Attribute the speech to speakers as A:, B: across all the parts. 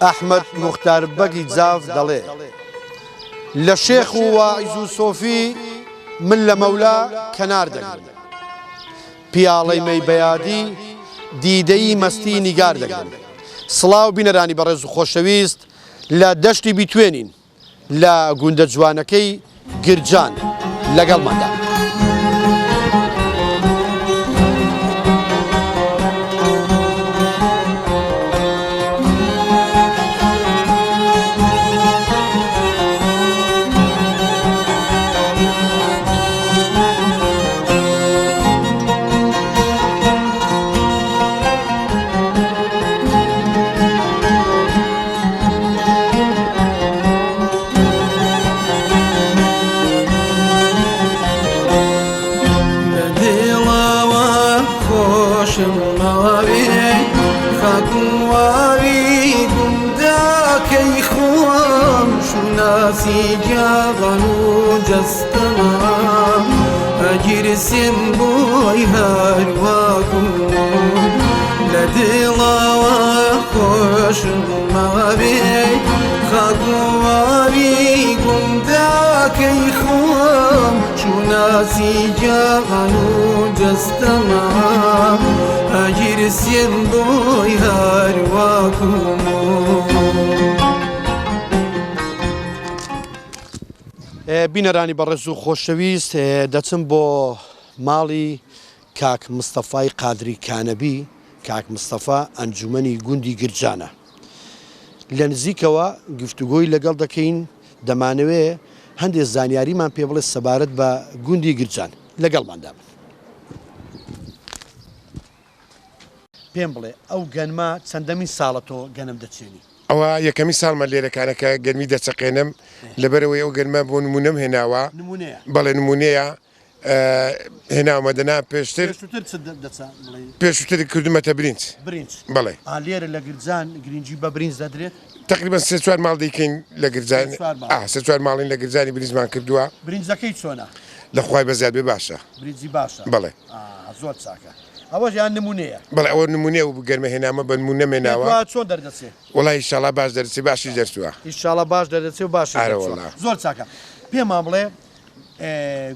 A: ئەحمەد موختار بەگی جاف دەڵێ لە شێخ و واعیز و سۆفی من لە مەولا کەنار دەگرم پیاڵەی مەی بەیادی دیدەی مەستی نیگار دەگرم. سڵاو بینەرانی بەڕێز و خۆشەویست لە دەشتی بیتوێنین لە گوندە جوانەکەی گرجان لەگەڵماندا.
B: أجرسم بوي هارواكم لدلا وخوش ما بي خاكواريكم ذاك يخوم شو ناسي جاغنو جستما أجرسم بوي هارواكم.
A: بینەرانی بەڕێز و خۆشەویست دەچم بۆ ماڵی کاک مستەفای قادری کانەبی. کاک مستەفا ئەنجومەنی گوندی گرجانە. لە نزیکەوە گفتوگۆی لەگەڵ دەکەین دەمانەوێ هەندێک زانیاریمان پێ بڵێ سەبارەت بە گوندی گرجان لەگەڵماندا بن. پێم بڵێ ئەو گەنمە چەندەمین ساڵە تۆ گەنم دەچێنی؟
C: ئەوە یەکەمی ساڵمە لێرەکانەکە گەرمی دەچەقێنم لەبەرەوەی ئەو گەرمە بۆ نمونەم هێناوە. بەڵێ نمونەیە هێناومە دەنا پێشتر کردومەتە برنج. بەڵێ
A: لێرە لە گرجان گرنگجی بە برنج دەدرێت؟
C: تقریبا سێ چوار ماڵ دەیکەین لە گرجان. سێ چوار ماڵین لە گرجانی برنجمان کردووە.
A: برنجەکەی چۆنە؟
C: لە خوای بەزیاد بێ باشە.
A: برنجی باشە.
C: بەڵێ
A: زۆر چاکە. ئەوەش یان نمونەیە؟
C: بەڵێ ئەوە نمونێ و گەرمە هێنامە بە نمونە مێناوە.
A: چۆن دەردەچێت؟
C: وەڵای ئینشاڵڵا باش دەرچێ باشی دەرچووە.
A: ئینشاڵڵا باش دەردەچێ و باشی دەرچووە. زۆر چاکە. پێمان بڵێ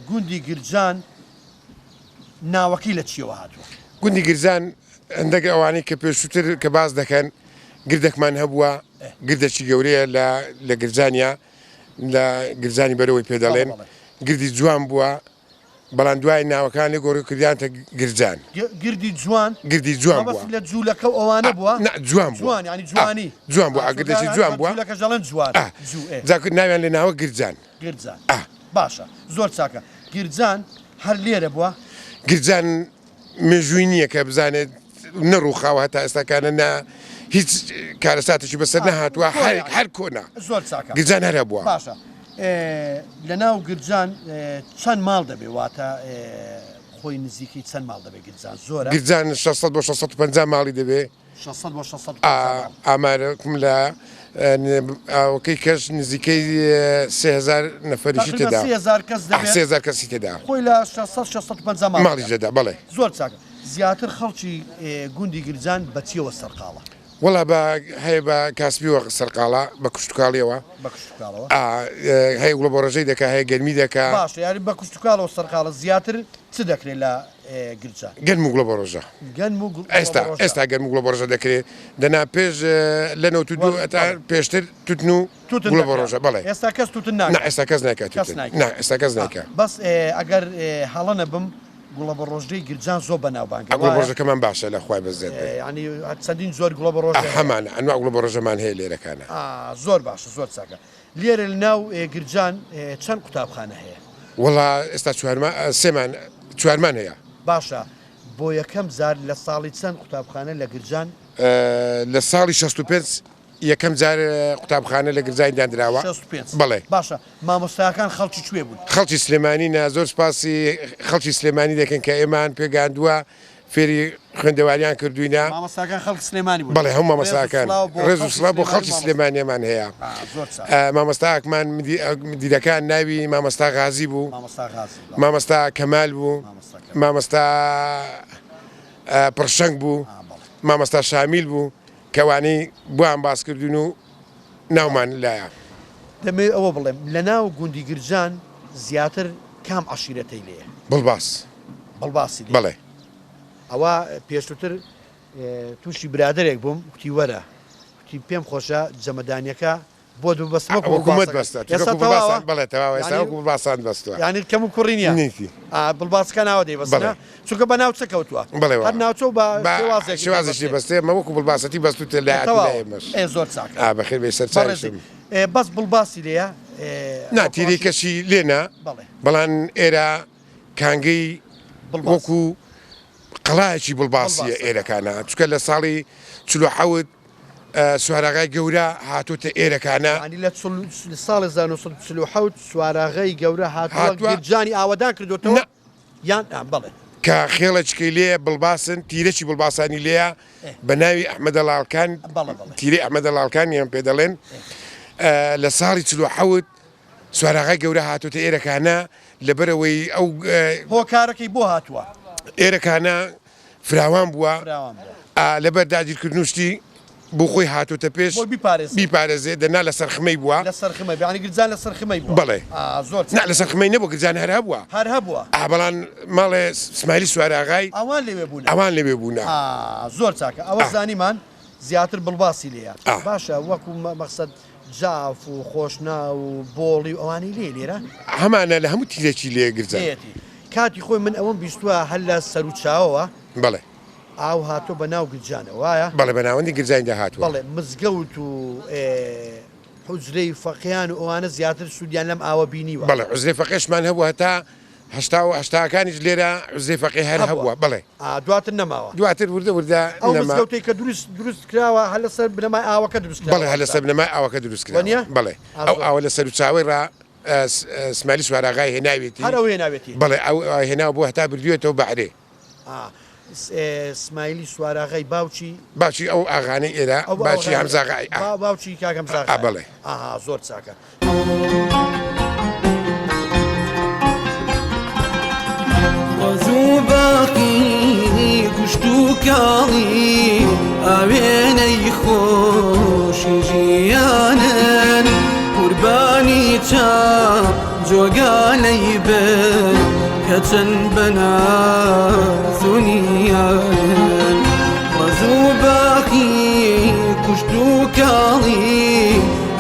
A: گوندی گرجان ناوەکەی لە چیەوە هاتووە؟
C: گوندی گرجان هەندێک ئەوانەی کە پێشووتر کە باز دەکەن گردێکمان هەبووە گردێکی گەورەیە لە گرجانیا لە گرجانی بەرەوەی پێدەڵێن گردی جوان بووە بەڵام دوای ناوەکان لێ گۆڕی کردیانتە گرجان.
A: گردی جوان
C: بووە
A: لە جوولەکە ئەوانە بووە؟
C: جوان بووە
A: ینی جوانی
C: جوان بووە گردێکی جوان بووە
A: جوان
C: جاکرد ناویان لە ناوە گرجان.
A: باشە زۆر چاکە. گرجان هەر لێرە بووە؟
C: گرجان مێژووی نییە کە بزانێت نەڕووخاوە هەتا ئێستاکانە هیچ کارەساتێکی بەسەر نەهاتووە هەر کۆنا.
A: زۆر چاکە.
C: گرجان هەرە بووە.
A: باشە. لە ناو گرجان چەند ماڵ دەبێ واتە خۆی نزیکی چەند ماڵ دەبێت گرجان؟ زۆرە؟
C: گرجان 600 بۆ 650 ماڵی دەبێ.
A: 600 بۆ 600
C: ئامارەکم لە ئەوکەی کەس نزیکەی 3000 نەفەریشی تێدا. 3000 کەسی تێدا.
A: خۆی لە 650
C: ماڵی دەدا. بەڵێ
A: زۆر چاکە. زیاتر خەڵکی گوندی گرجان بەچیەوە سەرقاڵە؟
C: وەڵا هەیە بە کاسبیوە سەرقاڵە بە کوشتتوکاڵیەوە هەیە گوڵە بۆ ڕژەی دەکا هەیە گەرمی دەکا.
A: باش یاری بە کوشتتوکاڵەوە سەرقاڵە زیاتر چ دەکرێت لە گرجان؟
C: گەرم و گوڵە بۆ ڕۆژە. ئێستا گەرم و گوڵە بۆ ڕۆژە دەکرێت دەنا پێش لە 92 تا پێشتر توتن و گوڵە بۆ ڕۆژە. بەڵێ
A: ئێستا کەس توتن ناکات.
C: ئێستا کەس ناکات. ئێستا کەس ناکات.
A: بەس ئەگەر هەڵە نەبم گوڵە بە ڕۆژدەی گرجان زۆر بەناوبانگە.
C: گوڵە بە ڕۆژەکەمان باشە لە خوای بەزێت.
A: ینی چەندین زۆر گوڵە بە ڕۆژ
C: هەمانە ئەنوا گوڵە بە ڕۆژەمان هەیە لێرەکانە.
A: زۆر باشە زۆر چاکە. لێرە لە ناو گرجان چەند قوتابخانە هەیە؟
C: وەڵا ئێستا چوارمان هەیە.
A: باشە بۆ یەکەم جار لە ساڵی چەند قوتابخانە لە گرجان؟
C: لە ساڵی 65 یەکەم جار قوتابخانە لە گرجانی دانراوە. بەڵێ
A: باشە. مامۆستایەکان خەڵکی کوێ بوون؟
C: خەڵکی سلێمانینە. زۆر سپاسی خەڵکی سلێمانی دەکەن کە ئێمان پێگاندووە فێری خوێندەواریان کردوینە.
A: مامۆستاکان خەڵکی سلێمانی بوون.
C: بەڵێ هەموو مامۆستاکان ڕێز و سڵاو بۆ خەڵکی سلێمانیەمان هەیە. مامۆستاکمان مدیرەکان ناوی مامۆستا غازی بوو، مامۆستا کەمال بوو، مامۆستا پڕشەنگ بوو، مامۆستا شامیل بوو، کەوانەی بۆیان باسکردون و ناومان لایە
A: دەمێ ئەوە بڵێم لە ناو گوندی گرجان زیاتر کام عشیرەتەی لێە
C: بڵباس
A: بەڵباسی لێ.
C: بەڵێ
A: ئەوە پێشتر تووشی برادێک بووم وتی وەرە وتی پێم خۆشە جەمەدانیەکە بۆ دوو بەستمە
C: حکوومەت بەستە بڵێ تەواو باسان بەستوە
A: یانی کەم و کوڕینە
C: نیتی
A: بڵباسەکە ناوە دەیبەستە چونکە بە ناوچە کەوتووە هەر ناوچە و بە
C: شێوازشی بەستێ مەوەکو بڵباسەتی بەستوتە لای
A: زۆر چاکە
C: بەخێر بێ سەرچاوی
A: بەس بڵباسی لێە
C: ناتیری کەشی لێنە بەڵام ئێرە کانگەی وەکو قەڵایەکی بڵباسیە ئێرەکانە چکە لە ساڵی 47 سوارەغای گەورە هاتوتە ئێرەکانە
A: لە ساڵی 1940 سوارەغای گەورە هاتووەجانی ئاوادان کردوتەوە یان بڵێ
C: کە خێڵەچکەی لێ بڵباسن تیرەی بڵباسانی لێە بە ناوی ئەحمەدەڵالکان تیرەی ئەحمەدەڵالکانیان پێ دەڵێن لە ساڵی 47 سوارەغای گەورە هاتوتە ئێرەکانە لەبەرەوەی ئەو
A: هۆکارەکەی بۆ هاتووە
C: ئێرەکانە فراوان بووە لەبەر داگیرکردنوشتی بۆ خۆی هاتوتە پێش بیپارێزێ دەنا لە سەرخمەی بووە
A: لە سەرخمە بیانی گرجان لە سەرخمەی بووە
C: بڵێ
A: زۆر
C: لە سەرخمەی نەبوو گرجان هەر هەبووە بەڵام ماڵێ سمایلی سوارەغای ئەوان لەوێ بوون
A: زۆر چاکە ئەوە زانیمان زیاتر بڵباسی لێە باشە وەکو مەقسەد جاف و خۆشنا و بۆڵی و ئەوانی لێ لێرە
C: هەمانە لە هەموو تیرێکی لێ گرجان
A: کاتی خۆی من ئەوەم بیستووە هەر لە سەر و چاوەوە
C: بڵێ
A: ئاو هاتۆ بە ناو گرجانە وایە
C: بەڵێ بە ناوەندی گرجاندا هاتووە
A: بەڵێ مزگەوت و حوجرەی فەقییان و ئەوانە زیاتر سوودیان لەم ئاوە بینیوە
C: بەڵێ حوجرەی فەقیشمان هەبوو هەتا هەشتاکانیش لێرە حوجرەی فەقی هەر هەبووە بڵێ
A: دواتر نەماوە
C: دواتر وردە
A: ئەو مزگەوتەی کە دروست کراوە هەر لەسەر بنەمای ئاوەکە دروست
C: بەڵێ هەر لەسەر بنەمای ئاوەکە دروست کراوە بڵێ ئەو ئاوە لە سەر و چاوەی سمالی سوارەغای هێناوێتی
A: هەر ئەو هێناوێتی
C: بڵێ ئەو هێناو بۆ هەتا بردوێتەوە بەعرێ
A: سمایلی سوارەغای
C: باوکی ئەو ئاغانەی ئێرە باوکی هەمزاغای
A: باوکی کاک هەمزاغای
C: بڵێ
A: زۆر چاکە
B: وەزوو باقی کوشت و کاڵی ئاوێنەی خۆشی ژیانن قوربانی چاو جۆگانەی بن کە چەند بەنازونیانن وەزوو باقی کوشت و کاڵی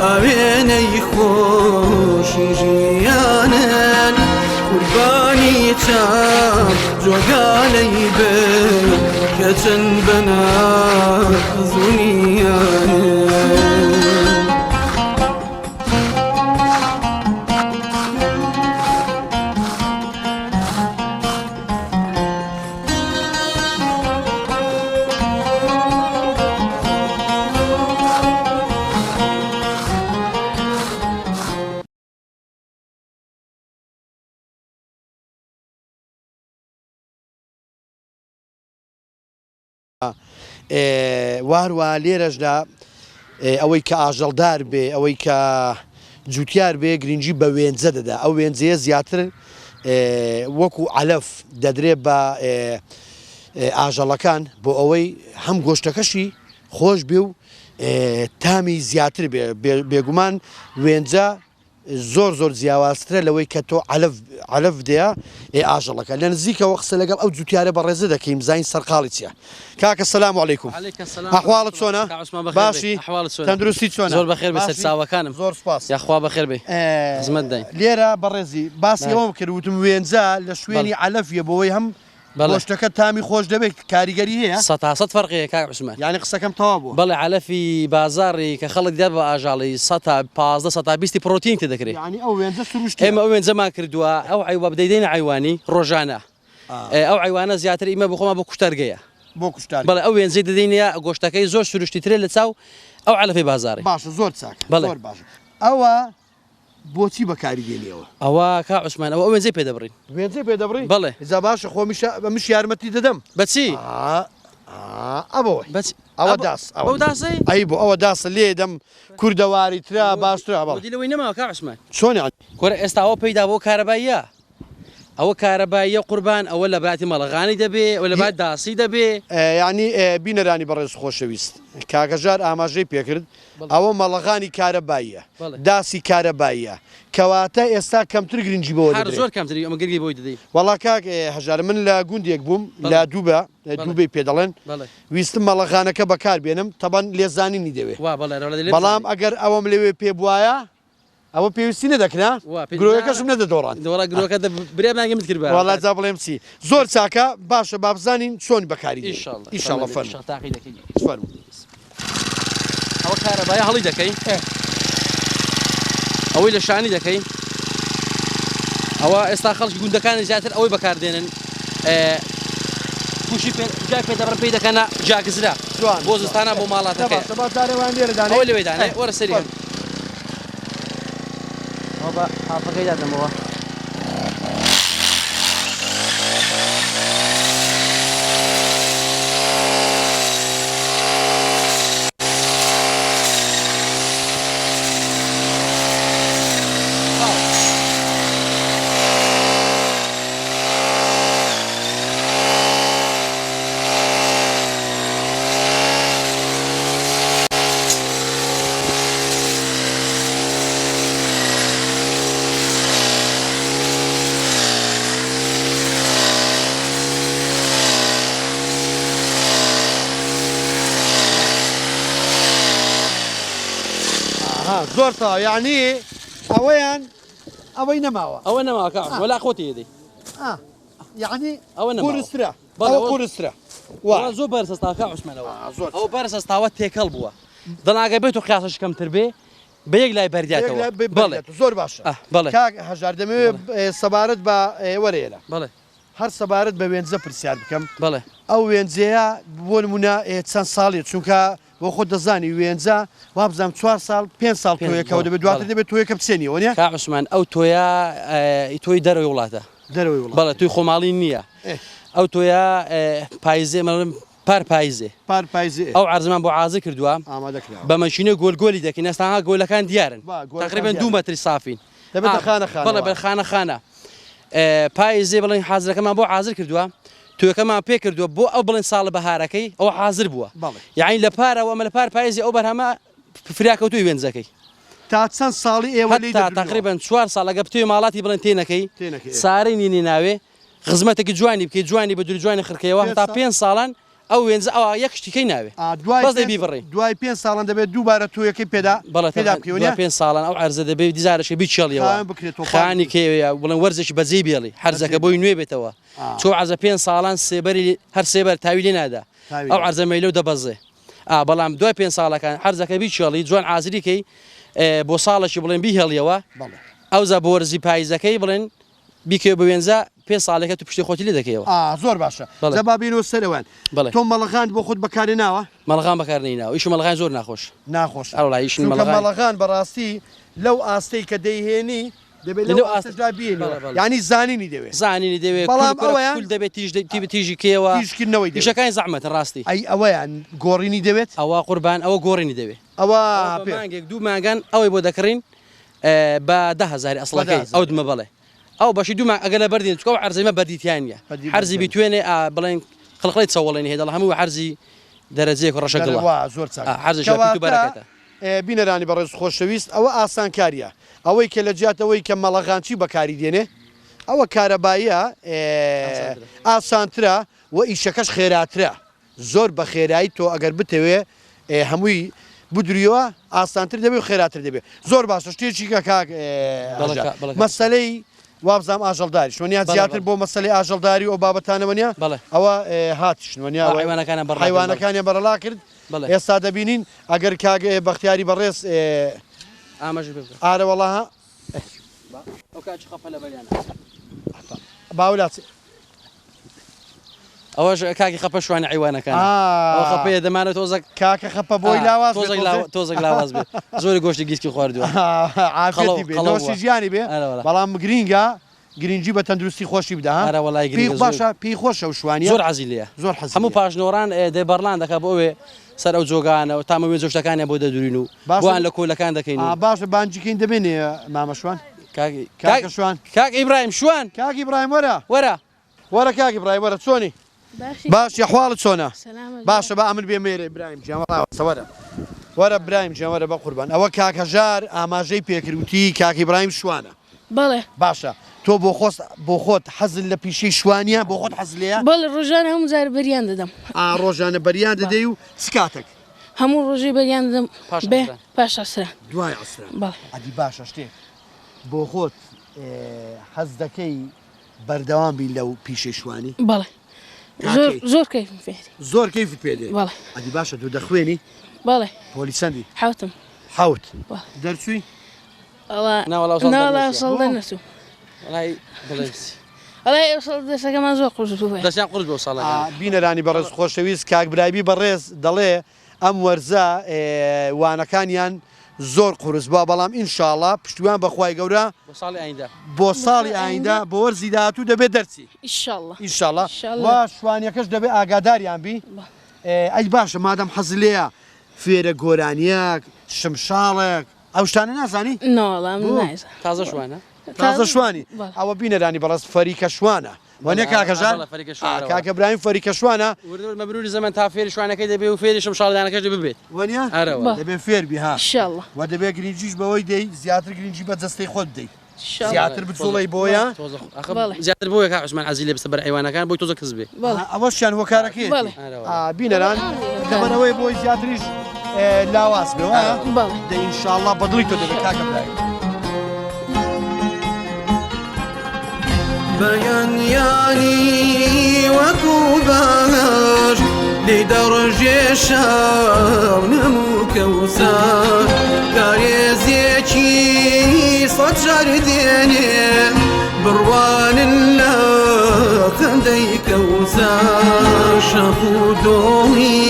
B: ئاوێنەی خۆشی ژیانن قوربانی چاو جۆگانەی بن کە چەند بەنازونیانن
A: واروە لێرەشدا ئەوەی کە ئاژەڵدار بێ ئەوەی کە جوتیار بێ گرنگجی بە وێنجە دەدا ئەو وێنجەیە زیاتر وەکو عەلەف دەدرێت بە ئاژەڵەکان بۆ ئەوەی هەم گۆشتەکەشی خۆش بێ و تامی زیاتر بێ بێگومان وێنجە زۆر جیاوازترە لەوەی کە تۆ عەلەف دەیە ئاژەڵەکە لە نزیکەوە قسە لەگەڵ ئەو جوتیارە بەڕێزە دەکەین زین سەرقاڵی چیە کاکە سەلام عەلەیکوم ئەحواڵت چۆنە باشی تەندروستی چۆنە
D: زۆر بەخێر بە سەرچاوەکانم
A: زۆر سپاس
D: یاخوا بەخێر بێ خزمەت داین
A: لێرە بەڕێزی باسی ئەوم کرد وتم وێنجە لە شوێنی عەلەفیە بۆەوەی هەم گۆشتەکە تامی خۆش دەبێت کاریگەری هەیە
D: 100 فەرقەیە کاک عوسمان
A: یعنی قسەکەم تەواو بوو
D: بەڵێ عەلەفی بازاڕی کە خەڵک دێت بە ئاژاڵی 15 پرۆتین تێ دەکرێت
A: یعنی ئەو وێنجە سروشتی
D: ئێمە ئەو وێنجەمان کردووە ئەو عیوە بدەیدەینە عیوانی ڕۆژانە ئەو عیوانە زیاتر ئیمە بخۆمە بۆ کوشتەرگەیە
A: بۆ کوشتار
D: بەڵێ ئەو وێنجەی دەدەینە گۆشتەکەی زۆر سروشتی ترێت لە چاو ئەو عەلەفی بازاڕی
A: باشە زۆر چاکە زۆر باشە ئەوە بۆچی بەکاریگەنیەوە
D: ئەوە کا عوسمان ئەوە وێنجەی پێ دەبڕین
A: وێنجەی پێ دەبڕین
D: بەڵێ
A: ئێجا باشە خۆ مش یارمەتی دەدەم
D: بەچی
A: ئەوەی ئەوە داس ئەو داسەی ئەی بۆ ئەوە داسە لێ دەم کوردەواری ترا باشترا بەڵێ
D: لەوەی نەماوە کا عوسمان
A: چۆنیان
D: کۆرە ئێستا ئەوە پەیدا بۆ کارەباییە ئەوە کارەباییە قوربان ئەوە لە باتی مەڵغانی دەبێ ولا بعد داسی دەبێ
A: ینی بینەرانی بەڕێز خۆشەویست کاگەژار ئاماژەی پێکرد ئەوە مەڵغانی کارەباییە داسی کارەباییە کەواتە ئێستا کەمتر گرنگی بەوە
D: هەر زۆر کەمتری ئەمە گرنگی بۆی دەدەی
A: وەڵا کاک هەژار من لە گوندێک بووم لا دووبەی پێ دەڵێن ویستم مەڵغانەکە بەکار بێنم تەبەن لێزانینی دەوێت بەڵام ئەگەر ئەوەم لەوێ پێ بواە ئەوە پێویستی نەدەکنا گرۆیەکەشم نەدەدۆڕان
D: گرۆکە برێ ماگەمت کرد
A: وڵا جا بڵێم چی زۆر چاکە باشە بابزانین چۆن بەکاری ئیشاڵە فەرمو
D: ئەوە کارەبایە هەڵی دەکەی ئەوەی لە شانی دەکەی ئەوە ئێستا خەڵکی گوندەکانی زیاتر ئەوەی بەکاردێنن تووشی جای پێدەڕ پێی دەکەنە جاگزرا بۆ زستانە بۆ ماڵاتەکە ئەوە لەوێ دانێ وەرە سەری ئەوە بە ئاپەکەی دادەمەوە
A: زۆر تا یعنی ئەوەیان ئەوەی نەماوە
D: ئەوە نەماوە کاک وەلا خۆتی دەی
A: یعنی
D: ئەوە نەماوە
A: قورسترا ئەوە قورسترا
D: زۆر بەرسەستاکە عوسمانەوە ئەوە بەرسەستاوە تێکەڵ بووە دڵناگەی بێت و قیاسەش کەمتر بێ بە یەک لای بەردیاتەوە
A: بەڵێ زۆر باشە
D: بەڵێ
A: کاک هەژار دەمەوێت سەبارەت بە وەرێرە
D: بەڵێ
A: هەر سەبارەت بە وێنجە پرسیار بکەم
D: بەڵێ
A: ئەو وێنجەیە بۆ نمونە چەند ساڵێت چونکە بۆ خۆ دەزانی وێنجە وابزانام 4 ساڵ 5 ساڵ تۆیەکەەوە دەبێت دواتر دەبێت تۆیەکە بچێنیەوە نیە
D: کا عوسمان ئەو تۆیە تۆی دەرەوەی وڵاتە
A: دەرەوەی وڵات
D: بەڵێ توی خۆماڵی نییە ئەو تۆیە پاییزێ مەڵم پار پاییزێ ئەو عەرزمان بۆ عازە کردووە بە مەشینە گۆلگۆلی دەکەین ئێستاها گۆلەکان دیارن تقریبا 2 مەتری سافین بەڵێ بەرخانە خانە پاییزێ بڵێن حازرەکەمان بۆ عازر کردووە توەکەمان پێ کردووە بۆ ئەو بڵێن ساڵە بەهارەکەی ئەو حازر بووە یعنی لە پارەوە ئەمە لە پار پاییزی ئەو بەرهەمە فراکەوتوی وێنجەکەی
A: تا چەند ساڵی ئێوە
D: تا تقریبا 4 ساڵ لەگە بتوی ماڵاتی بڵێن تێنەکەی سارەی نینی ناوێ خزمەتێکی جوانی بکەی جوانی بە دووری جوانی خرکەوە تا 5 ساڵان ئەو وێنجە ئەوە یەک شتیکەی ناوێ بەس دەبی بڕێ
A: دوای 5 ساڵان دەبێت دووبارە تویەکەی پێدا
D: بەڵێ 5 ساڵان ئەو عەرزە دەبێت دیزارەشی بیچێڵیەوە خانی کێوەیە بڵێن وەرزێکی بەجێ بێڵی هەرزەکە بۆی نوێ بێتەوە چۆ عەرزە 5 ساڵان سێبەری هەر سێبەر تاوی لێ نادا ئەو عەرزە مەیلە و دەبەزێ بەڵام دوای 5 ساڵەکان هەرزەکە بیچێڵی جوان ئازریکەی بۆ ساڵێکی بڵێن بیهێڵیەوە ئەوزە بۆ وەرزی پاییزەکەی بڵێن بیکە بە وێنجە 5 ساڵێکە تو پشتی خۆتی لێ دەکەیەوە
A: زۆر باشە زەبابینەوە سەرەوەن تۆ مەڵغان بۆ خۆت بەکاری ناوە
D: مەڵغان بەکارنیناوە ئیش مەڵغان زۆر ناخۆش ئەوڵایش
A: مەڵغان بەڕاستی لەو ئاستەی کە دەیهێنی دەبێت لەو ئاستەدا بێنی یعنی زانینی دەوێت
D: بەڵام ئەوەیان دەبێت تیژی کێوە
A: تیژکردنەوەی
D: دیشەکانی زەحمەت ڕاستی
A: ئەوەیان گۆڕینی دەوێت
D: ئەوە قوربان ئەوە گۆڕینی دەوێت
A: ئەوە
D: مانگێک 2 مانگان ئەوەی بۆ دەکڕین بە 10,000 ئەسڵەکەی ئەو دمە بەڵێ ئەو بەشی دوومان ئەگەر لە بەردین چکە عەرزەمە بەردیتیانە حەرزی بیتوێنێ بڵێن خڵقڵی چاوەڵێنی هێدەڵ هەموو حەرزی دەرەجەیەک ڕەشەگەڵ
A: زۆر
D: حەرزی بەرەکەتە
A: بینەرانی بەڕێز خۆشەویست ئەوە ئاسانکاریە ئەوەی کە لە جیاتەوەی کە مەڵەغانچی بەکاری دێنێ ئەوە کارەباییە ئاسانترە و ئیشەکەش خێراترە زۆر بە خێرایی تۆ ئەگەر بتەوێ هەمووی بدریەوە ئاسانتر دەبێت و خێراتر دەبێت زۆر باشە شتێکی کە کاک مەسەلەی وابزانام ئاژەڵداری شوێنیا زیاتر بۆ مەسەلەی ئاژەڵداری ئەو بابەتانەوەنیا ئەوە هاتیشنوەنیا حیوانەکانی بەرەڵا کرد ئێستا دەبینین ئەگەر کاک بەختیاری بەڕێز ئارەوەڵاها باولاچ
D: ئەوەش کاکی خەپە شوانی حیوانەکان خەپەیە دەمانێت تۆزە
A: کاکە خەپە بۆی لاواز
D: تۆزێک لاواز بێت زۆری گۆشتی گیسکی خواردووە
A: خەڵۆسی ژیانی بێ بەڵام گرینگە گرنگی بە تەندروستی خۆشی بدە باشە پێی خۆشە و شوانی
D: زۆر عەزیلەیە زۆر هەموو پاشنۆڕان دەبەرلان دەکات بۆ ئەوێ سەر ئەو جۆگانە و تامەوێ جۆشتەکانیان بۆ دەدورین و بۆیان لە کۆلەکان دەکەین
A: باشە بانجیکەین دەبێنێ مامەشوان کاکە شوان
D: کاک ئیبراهیم شوان
A: کاکی برایم وەرە
D: وەرە
A: کاکی برایم وەرە چۆنی باش یاخواڵت چۆنە باشە بە ئەمن بێ مێرە برایم جیاوەرە وەرە برایم جیاوەرە بە قوربان ئەوە کاکەژار ئاماژەی پێکردوتی کاکی برایم شوانە
E: بەڵێ
A: باشە تۆ بۆ خۆت حەزل لە پیشەی شوانیە بۆ خۆت حەز لێیە
E: بەڵێ ڕۆژانە هەموو جار بەریان دەدەم
A: ڕۆژانە بەریان دەدەی و چ کاتێک
E: هەموو ڕۆژی بەریان دەدەم بێ پاش ئەسرا
A: دوای ئەسرا
E: بەڵێ
A: ئەدی باشە شتێک بۆ خۆت حەز دەکەی بەردەوام بین لەو پیشەی شوانی
E: بەڵێ زۆر کەیفم فێری
A: زۆر کەیفت پێ دێ
E: بەڵێ
A: ئەدی باشە دوو دەخوێنی
E: بەڵێ
A: پۆلیسەندی
E: حوتم
A: حوت دەرچووی
E: ناوەڵا سەڵ دەنەچوو ئەڵێ سەڵ دەسەکەمان زۆر قورس بوو
D: دەستیان قورس بۆ ساڵەکان
A: بینەرانی بەڕێز خۆشەویست کاک برایبی بەڕێز دەڵێ ئەم وەرزە وانەکانیان زۆر قورس بووە بەڵام ئینشاڵڵا پشتیوان بەخوای گەورە بۆ ساڵی ئایندا بۆ وەرزی داهاتوو دەبێت دەرچی ئینشاڵڵا وا شوانیەکەش دەبێت ئاگاداریان بی ئەی باشە مادەم حەز لێیە فێرە گۆرانیەک شمشاڵێک ئەو شتانە نازانی تازە شوانی ئەوە بینەرانی بەڕست فەریکە شوانە وانە کاکەژان کاکە برایم فەریکە شوانە
D: مەبروری زەمن تا فێری شوانەکەی دەبێ و فێری شمشاڵدانەکەش دەبێت
A: وانە دەبێت فێربی ها و دەبێت گرنگجیش بەوەی دەی زیاتر گرنگجی بە جەستەی خۆت دەیت زیاتر بچۆڵی بۆیە
D: زیاتر بۆیە کا عوسمان عەزیز لێ بستە بەر حیوانەکان بۆی تۆزە کەس بێ
A: ئەوەشیان هۆکارەکەی بینەران دەبەرەوەی بۆی زیاتریش لاواز بێەوە دە ئینشاڵڵا بەدڵی تۆ دەبێت کاکە برایم
B: بەیانیانی وەکو باش لێ دەڕژێ شەو نەموو کەوسەر کارێزیەکی سەد جار دێنێ بڕوانن لە خەندەی کەوسەر شەق و دۆڵی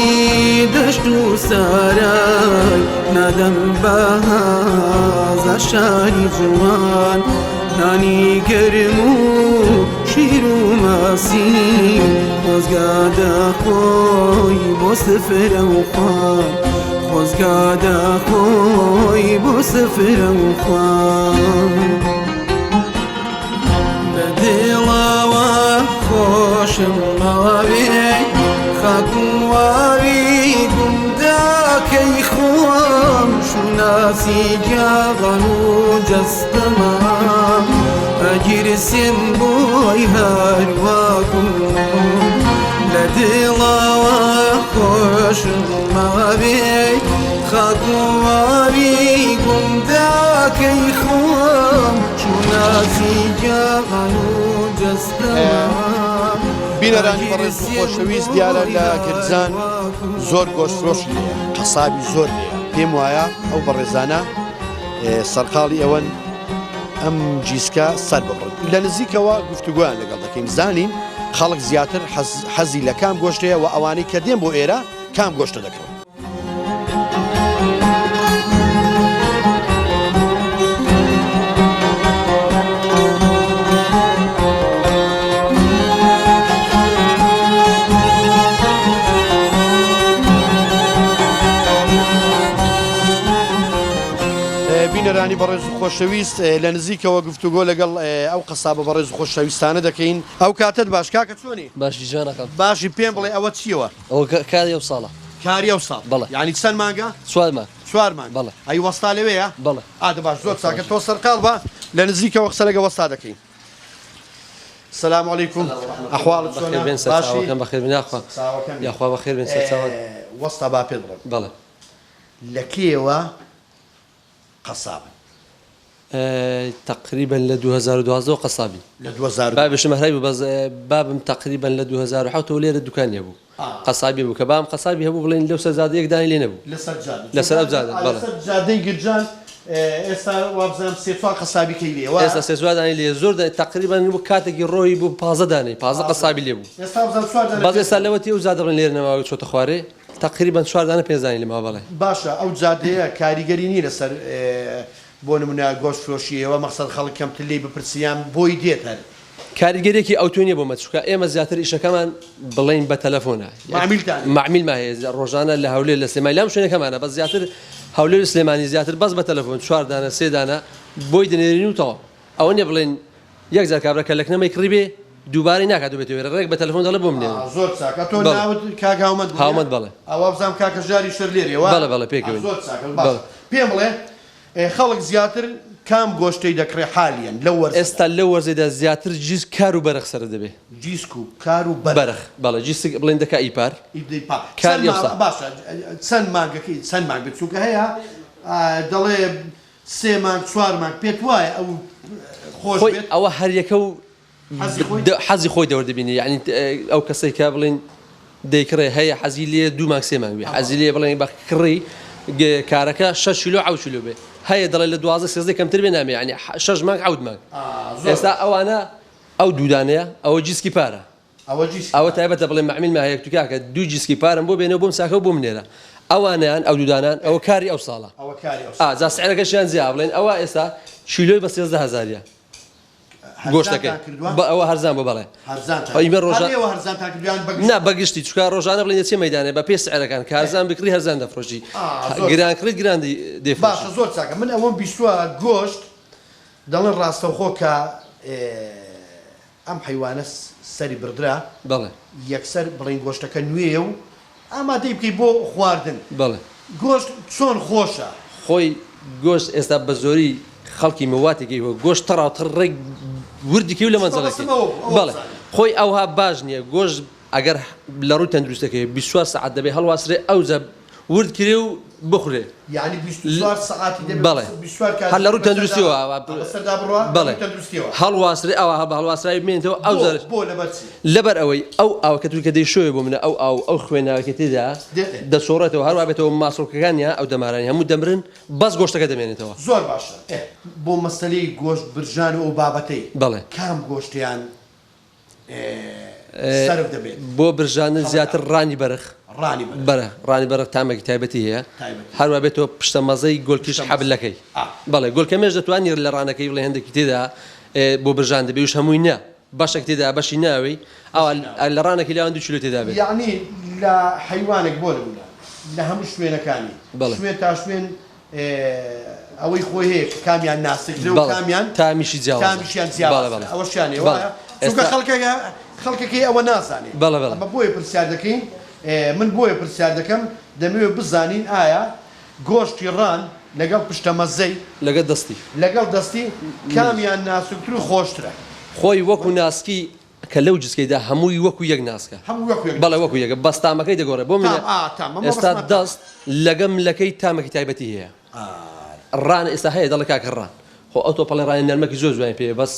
B: دەشت و سارای نەدەم بەهازە شاری جوان نانی گرم و شیر و ماسی خۆزگادە خۆی بۆ سفرە و خوان خۆزگادە خۆی بۆ سفرە و خوان بە دڵەوە خۆشم ماوێ خاک و واوی گونداکەی خۆم شوناسی گیاغان و جەستەما ئەگیرسێن بۆی هەرواکم لە دڵەوە خۆشم ماوێ خاک و واوی گونداکەی خۆم شوناسی گیاغان و جەستەما
A: بینەرانی بەڕێز خۆشەویست دیارە لە گرجان زۆر گۆشتفرۆش قەسابی زۆر پێم وایە ئەو بەڕێزانە سەرقاڵی ئەوەن ئەم جیسکە سەر ببڕن لە نزیکەوە گفتوگویان لەگەڵ دەکەین زانین خەڵک زیاتر حەزی لە کام گۆشتەیە و ئەوانەی کە دێن بۆ ئێرە کام گۆشتە دەکەن بینەرانی بەڕێز و خۆشەویست لە نزیکەوە گفتوگۆ لەگەڵ ئەو قەسابە بەڕێز و خۆشەویستانە دەکەین ئەو کاتت باش کاکە چۆنی
F: باشی جانەکەم
A: باشی پێم بڵێ ئەوە چیەوە
F: ئەوە کاری ئەو ساڵە
A: کاری ئەو ساڵ
F: بەڵێ
A: یعنی چەند مانگە چوارمان
F: بەڵێ
A: ئەی وەستا لەوەیە
F: بەڵێ
A: ئادە باش زۆر چاکە تۆ سەرقاڵ بە لە نزیکەوە قسە لەگە وەستا دەکەین السلام عليكم أحوالك
F: بخير بين ساعة كم بخير بين أخوة يا أخوة بخير بين ساعة
A: وسطا بابيض
F: بلى
A: لكيوا قصابا
F: تقريبا ل 2012 قصابي
A: ل 2000
F: باب شمهري بس باب تقريبا ل 2000 حتى ولي الدكان يابو قصابي ابو كبام قصابي ابو بلين لو سزاد يقداني لين ابو لسجاد بلى
A: سجادي قرجان استا وابزام سيتوا قصابي كيلي
F: استا سيتوا داني لي زور تقريبا كاتك روي بو بازا داني بازا قصابي لي ابو
A: استا وابزام شوار داني
F: بازا سلوتي وزاد بلين ليرنا ما شو تخواري تقريبا شوار داني بيزاني لما بالي
A: باشا او زاديه كاريغريني لسر بۆ نمونە گۆشت فرۆشیەوە مەقسەد خەڵک کەمتر بپرسیان بۆی دێت هەر
F: کاریگەرێکی ئەوتۆنیە بۆ مەچووکە ئێمە زیاتر ئیشەکەمان بڵین بە تەلەفۆنە معمیل ماهەیە ڕۆژانە لە هەولێر لە سلێمانی لام شوێنەکەمانە بەس زیاتر هەولێر سلێمانی زیاتر بەس بە تەلەفۆن 4 دانە 3 دانە بۆی دەنێرین وتەوە ئەوە نیە بڵێن یەک جار کابرا کە لەکنەمەی کڕی بێ دووبارەی ناکات بێتەوە ڕێک بە تەلەفۆن دەڵێ بۆ منێ
A: زۆر چاکە تۆ ناوت کاک
F: هاومەند بەڵێ
A: ئەوە بزانام کاکە ژاری شەر لێرەوە
F: بەڵێ پێکەوەی
A: زۆر چاکە پێم بڵێ خەڵک زیاتر کام گۆشتەی دەکڕێ حالیان لەو وەرز
F: ئێستا لەو وەرزێدا زیاتر جیس کار و بەرەخ سەر دەبێ
A: جیسک و کار و
F: بەرەخ بەڵێ جیسک بڵێن دەکا ئیپار کاری ئەوسا
A: باشە چەند مانگەکەی چەند مانگ بچووکە هەیە دەڵێ 3 مانگ 4 مانگ پێت وایە ئەو خۆش بێت
F: ئەوە هەریەکە و حەزی خۆی دەوەردەبینی یعنی ئەو کەسەی کە بڵێن دەیکڕێ هەیە حەزی لێ 2 مانگ 3 مانگ بێ حەزی لێ بڵێن بە کڕی کارەکە 6 کیلۆ 7 کیلۆ بێ هەیە دەڵێ لە 12 کەمتر بێ نامێ ینی 6 مانگ 7 مانگ ئێستا ئەوانە ئەو دوودانەیە ئەوە جیسکی پارە ئەوە تایبەتە بڵێن معمیلمە هەیە کاکە 2 جیسکی پارم بۆ بێنەوە بۆم ساکە و بۆ منێرە ئەوانیان ئەو دوودانان ئەوە کاری ئەو ساڵە جا سعرەکەشیان زیاد بڵێن ئەوە ئێستا کیلۆی بە 13000 گۆشتەکەی ئەوە هەرزان بۆ بەڵێ نا بەگشتی چکە ڕۆژانە بڵێن چێ مەدانێ بە پێ سعرەکان کە هەرزان بکری هەرزان دەفرۆشی گرانکردی گراندی
A: باشە زۆر چاکە من ئەوەم بیستووە گۆشت دەڵێن ڕاستەوخۆ کە ئەم حیوانە سەری بردرا
F: بەڵێ
A: یەکسەر بڵین گۆشتەکە نوێ و ئامادەی بکەی بۆ خواردن
F: بەڵێ
A: گۆشت چۆن خۆشە
F: خۆی گۆشت ئێستا بە زۆری خەڵکی مەواتێکی گۆشت تەڕاوتر ڕێک وردیکی و لە مەنزەڵەکە بەڵێ خۆی ئەوها باش نییە گۆشت ئەگەر لە ڕووی تەندروستەکەی 24 ساعت دەبێ هەڵواسرێ ئەوزە ورد کرێ و بخورێ
A: یعنی 24 ساعتی دەبێت
F: بەڵێ هەر لە ڕووی تەندروستیەوە بەڵێ هەڵواسرێ ئەوە هەڵواسرای بمێنێتەوە ئەوزە لەبەر ئەوەی ئەو کە توکە دەیشۆی بۆ منە ئەو خوێناوەکە تێدا دەسۆڕێتەوە هەروە بێتەوە ماسۆڵکەکانیان ئەو دەمارانی هەموو دەمرن بەس گۆشتەکە دەمێنێتەوە
A: زۆر باشە بۆ مەسەلەی گۆشت برژان و ئەو بابەتەی
F: بەڵێ
A: کام گۆشتیان سەرف دەبێت
F: بۆ برژانە زیاتر ڕانی بەرخ ڕانی بەرخ تامێکی تایبەتی هەیە هەروە بێتەوە پشتە مەزەی گۆلکیش حەبلەکەی بەڵێ گۆلکەمێش دەتوانانی لە ڕانەکەی بڵێ هەندێکی تێدا بۆ برژان دەبێ وش هەمووی نە باشێک تێدا بەشی ناوی ئەوە لە ڕانێکی لاوان 2 کیلۆ تێدا بێت
A: یعنی لە حیوانێک بۆ لەبووە لە هەموو شوێنەکانی شوێن تا شوێن ئەوەی خۆی هەیە کامیان ناسکرێ و کامیان
F: تامیشی
A: تامیشیان زیاد ئەوەشیانێ وایە چونکە خەڵکەکەی ئەوە ناسانێ ئەمە بۆیە پرسیار دەکەین من بۆیە پرسیار دەکەم دەمەوێت بزانین ئایا گۆشتی ڕان لەگەڵ پشتە مەزەی لەگەڵ دەستی کامیان ناسکتر و خۆشترە
F: خۆی وەکو ناسکی کە لەو جسکەیدا هەمووی وەکو یەک ناسکە بەڵێ وەکو یەکە بەستامەکەی دەگۆڕێ بۆ منە ئێستا دەست لەگەم لەکەی تامەکی تایبەتی هەیە ڕان ئێستا هەیە دەڵێ کاکە ڕان خۆ ئەو تۆپەڵی ڕانی نەرمەکی زۆر جوان پێ بەس